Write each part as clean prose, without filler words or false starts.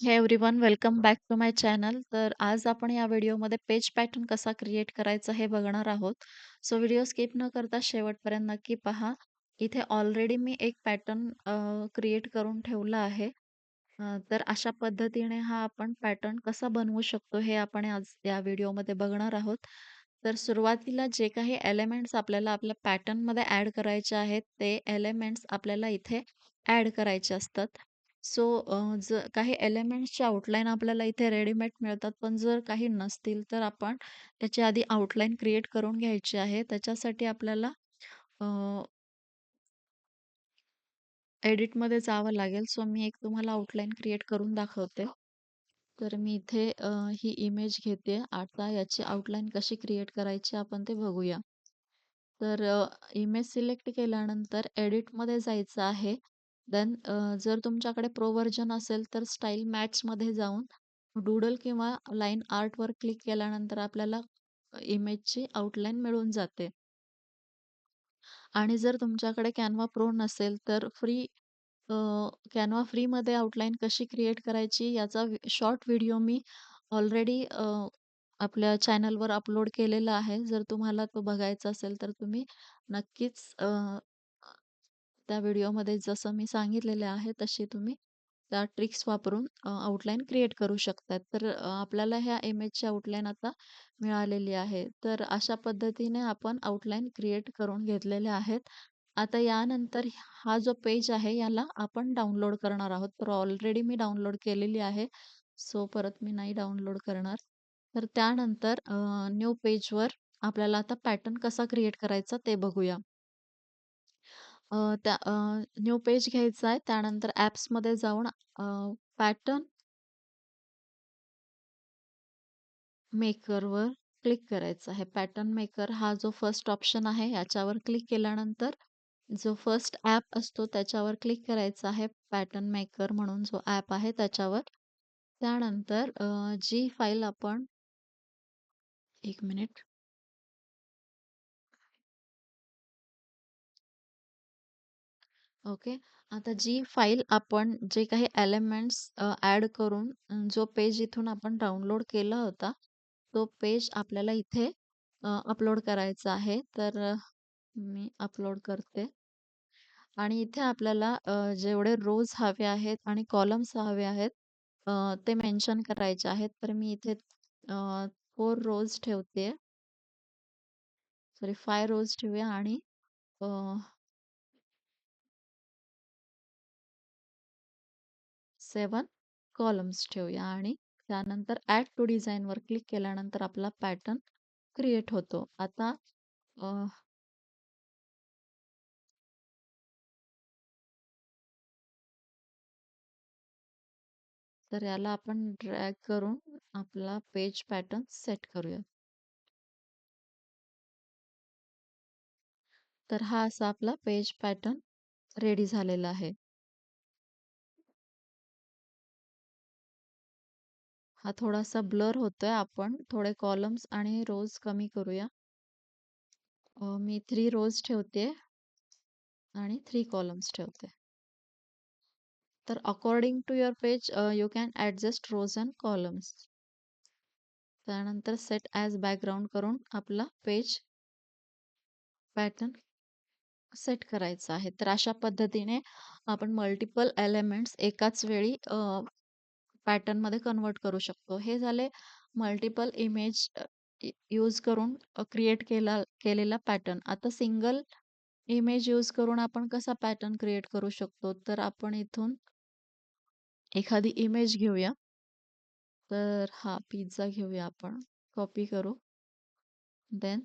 हे everyone welcome back to my channel. तर आज आपण या व्हिडिओमध्ये पेज पॅटर्न कसा क्रिएट करायचा हे बघणार आहोत. सो व्हिडिओ स्किप न करता शेवटपर्यंत नक्की पहा. इथे ऑलरेडी मी एक पॅटर्न क्रिएट करून ठेवला आहे. तर अशा पद्धतीने हा आपण पॅटर्न कसा बनवू शकतो हे आपण आज या व्हिडिओमध्ये बघणार आहोत. तर सुरुवातीला जे काही एलिमेंट्स आपल्याला आपल्या पॅटर्नमध्ये ॲड करायचे आहेत, ते एलिमेंट्स आपल्याला इथे ॲड करायचे असतात. सो जर काही एलिमेंट्सची आउटलाईन आपल्याला इथे रेडीमेड मिळतात, पण जर काही नसतील तर आपण त्याची आधी आउटलाईन क्रिएट करून घ्यायची आहे. त्याच्यासाठी आपल्याला एडिटमध्ये जावं लागेल. सो मी एक तुम्हाला आउटलाईन क्रिएट करून दाखवते. तर मी इथे ही इमेज घेते. आता याची आउटलाईन कशी क्रिएट करायची आपण ते बघूया. तर इमेज सिलेक्ट केल्यानंतर एडिटमध्ये जायचं आहे. देन जर तुमच्याकडे प्रो व्हर्जन असेल तर स्टाईल मॅट्समध्ये जाऊन डूडल किंवा लाईन आर्टवर क्लिक केल्यानंतर आपल्याला इमेजची आउटलाईन मिळून जाते. आणि जर तुमच्याकडे Canva प्रो नसेल तर Canva फ्रीमध्ये आउटलाईन कशी क्रिएट करायची याचा शॉर्ट व्हिडिओ मी ऑलरेडी आपल्या चॅनलवर अपलोड केलेला आहे. जर तुम्हाला तो बघायचा असेल तर तुम्ही नक्कीच त्या व्हिडिओमध्ये जसं मी सांगितलेले आहे तशी तुम्ही त्या ट्रिक्स वापरून आउटलाईन क्रिएट करू शकतात. तर आपल्याला ह्या इमेजची आउटलाईन आता मिळालेली आहे. तर अशा पद्धतीने आपण आउटलाईन क्रिएट करून घेतलेले आहेत. आता यानंतर हा जो पेज आहे याला आपण डाउनलोड करणार आहोत. तर ऑलरेडी मी डाउनलोड केलेली आहे. सो परत मी नाही डाउनलोड करणार. तर त्यानंतर न्यू पेजवर आपल्याला आता पॅटर्न कसा क्रिएट करायचा ते बघूया. न्यू पेज घ्यायचा आहे. त्यानंतर ॲप्समध्ये जाऊन पॅटर्न मेकरवर क्लिक करायचं आहे. पॅटर्न मेकर हा जो फर्स्ट ऑप्शन आहे याच्यावर क्लिक केल्यानंतर जो फर्स्ट ॲप असतो त्याच्यावर क्लिक करायचं आहे. पॅटर्न मेकर म्हणून जो ॲप आहे त्याच्यावर. त्यानंतर जी फाईल आपण 1 मिनिट. ओके. आता जी फाईल आपण जे काही एलिमेंट्स ॲड करून जो पेज इथून आपण डाउनलोड केला होता, तो पेज आपल्याला इथे अपलोड करायचा आहे. तर मी अपलोड करते आणि इथे आपल्याला जेवढे रोज हवे आहेत आणि कॉलम्स हवे आहेत ते मेन्शन करायचे आहेत. तर मी इथे 4 रोज ठेवते. सॉरी 5 रोज ठेवूया आणि 7 कॉलम्स ठेवूया आणि त्यानंतर ॲड टू डिझाइनवर क्लिक केल्यानंतर आपला पॅटर्न क्रिएट होतो. आता अ, तर याला आपण ड्रॅग करून आपला पेज पॅटर्न सेट करूया. तर हा असा आपला पेज पॅटर्न रेडी झालेला आहे. हा थोडासा ब्लर होतोय. आपण थोडे कॉलम्स आणि रोज कमी करूया. मी 3 रोज ठेवते आणि 3 कॉलम्स ठेवते. तर according to your page you can adjust rows and columns. त्यानंतर सेट ॲज बॅकग्राऊंड करून आपला पेज पॅटर्न सेट करायचा आहे. तर अशा पद्धतीने आपण मल्टिपल एलिमेंट्स एकाच वेळी पॅटर्नमध्ये कन्व्हर्ट करू शकतो. हे झाले मल्टिपल इमेज यूज करून क्रिएट केलेला पॅटर्न. आता सिंगल इमेज यूज करून आपण कसा पॅटर्न क्रिएट करू शकतो? तर आपण इथून एखादी इमेज घेऊया. तर हा पिझ्झा घेऊया आपण. कॉपी करू. देन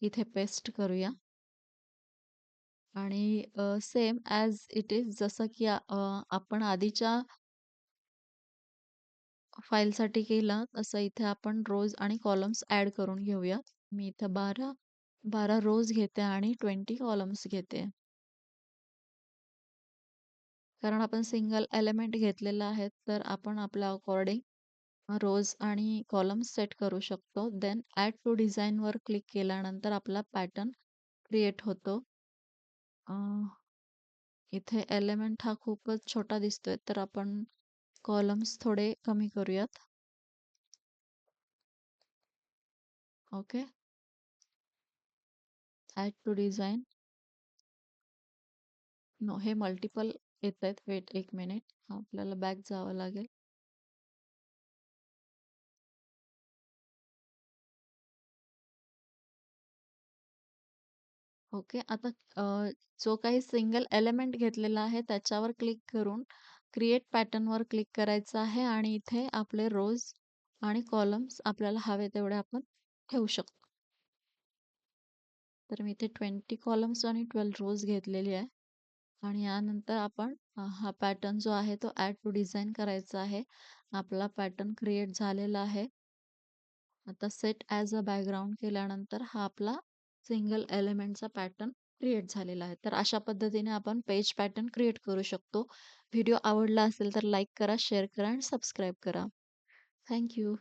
इथे पेस्ट करूया आणि सेम ॲज इट इज जसं की आपण आधीच्या फाईलसाठी केलं तसं इथे आपण रोज आणि कॉलम्स ॲड करून घेऊया. मी इथे 12 रोज घेते आणि 20 कॉलम्स घेते. कारण आपण सिंगल एलिमेंट घेतलेला आहे, तर आपण आपल्या अकॉर्डिंग रोज आणि कॉलम्स सेट करू शकतो. देन ॲड टू डिझाइनवर क्लिक केल्यानंतर आपला पॅटर्न क्रिएट होतो. अ, इथे एलिमेंट हा खूपच छोटा दिसतोय, तर आपण कॉलम्स थोडे कमी करूयात. Okay. Add to design. No, हे मल्टिपल येतायत. Wait 1 minute. आपल्याला बॅक जावं लागेल. ओके. आता जो काही सिंगल एलिमेंट घेतलेला आहे त्याच्यावर क्लिक करून क्रिएट पॅटर्नवर क्लिक करायचं आहे आणि इथे आपले रोज आणि कॉलम्स आपल्याला हवे तेवढे आपण ठेवू शकतो. तर मी इथे 20 कॉलम्स आणि 12 रोज घेतलेली आहे आणि यानंतर आपण हा पॅटर्न जो आहे तो ॲड टू डिझाइन करायचा आहे. आपला पॅटर्न क्रिएट झालेला आहे. आता सेट ॲज अ बॅकग्राऊंड केल्यानंतर हा आपला सिंगल एलिमेंटचा पॅटर्न क्रिएट झालेला आहे. तर अशा पद्धतीने आपण पेज पॅटर्न क्रिएट करू शकतो. व्हिडिओ आवडला असेल तर लाईक करा, शेअर करा आणि सबस्क्राईब करा. Thank you.